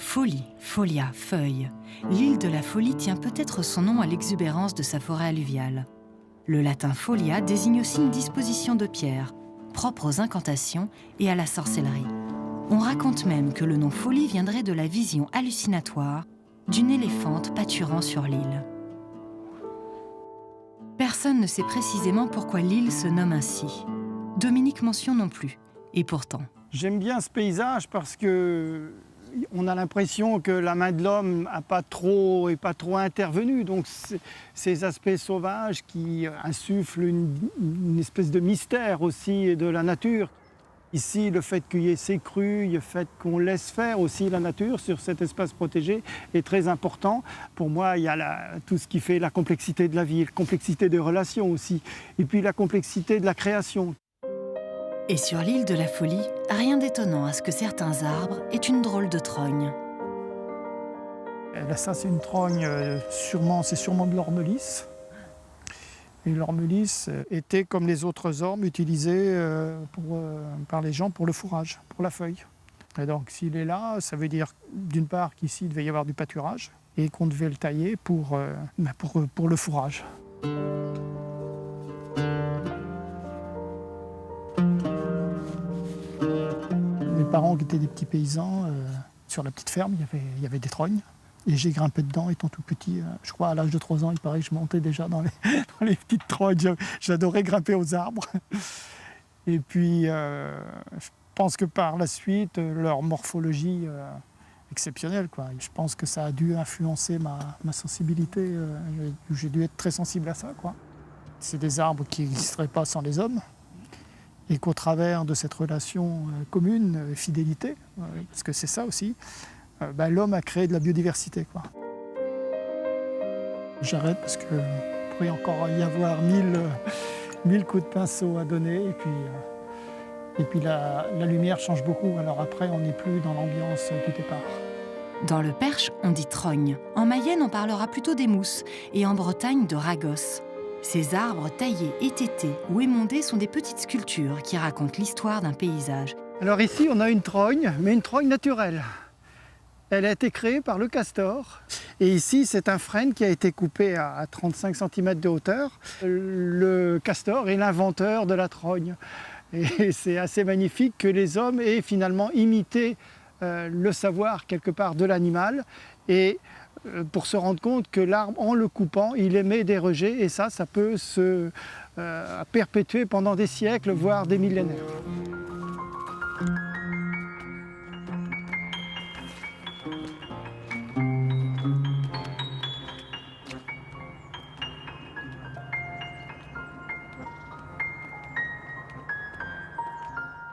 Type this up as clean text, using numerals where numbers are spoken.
Folie, folia, feuille. L'île de la Folie tient peut-être son nom à l'exubérance de sa forêt alluviale. Le latin folia désigne aussi une disposition de pierre, propre aux incantations et à la sorcellerie. On raconte même que le nom folie viendrait de la vision hallucinatoire d'une éléphante pâturant sur l'île. Personne ne sait précisément pourquoi l'île se nomme ainsi. Dominique Mention non plus, et pourtant. J'aime bien ce paysage parce que on a l'impression que la main de l'homme n'est pas trop intervenue. Donc ces aspects sauvages qui insufflent une espèce de mystère aussi de la nature. Ici, le fait qu'il y ait ces crues, le fait qu'on laisse faire aussi la nature sur cet espace protégé est très important. Pour moi, il y a tout ce qui fait la complexité de la vie, la complexité des relations aussi, et puis la complexité de la création. Et sur l'île de la Folie, rien d'étonnant à ce que certains arbres aient une drôle de trogne. Là, ça, c'est une trogne, c'est sûrement de l'ormelis. Et l'ormelis était, comme les autres ormes, utilisé par les gens pour le fourrage, pour la feuille. Et donc, s'il est là, ça veut dire, d'une part, qu'ici, il devait y avoir du pâturage et qu'on devait le tailler pour le fourrage. Mes parents, qui étaient des petits paysans, sur la petite ferme, il y avait des trognes. Et j'ai grimpé dedans étant tout petit. Je crois à l'âge de 3 ans, il paraît que je montais déjà dans les petites trognes. J'adorais grimper aux arbres. Et puis, je pense que par la suite, leur morphologie exceptionnelle, quoi. Je pense que ça a dû influencer ma sensibilité. J'ai dû être très sensible à ça, quoi. C'est des arbres qui n'existeraient pas sans les hommes. Et qu'au travers de cette relation commune, fidélité, parce que c'est ça aussi, l'homme a créé de la biodiversité, quoi. J'arrête parce qu'il pourrait encore y avoir 1000 coups de pinceau à donner. Et puis la lumière change beaucoup. Alors après, on n'est plus dans l'ambiance du départ. Dans le Perche, on dit trogne. En Mayenne, on parlera plutôt des mousses. Et en Bretagne, de ragos. Ces arbres taillés, étêtés ou émondés sont des petites sculptures qui racontent l'histoire d'un paysage. Alors ici, on a une trogne, mais une trogne naturelle. Elle a été créée par le castor. Et ici, c'est un frêne qui a été coupé à 35 cm de hauteur. Le castor est l'inventeur de la trogne. Et c'est assez magnifique que les hommes aient finalement imité le savoir quelque part de l'animal. Et pour se rendre compte que l'arbre, en le coupant, il émet des rejets. Et ça peut se perpétuer pendant des siècles, voire des millénaires.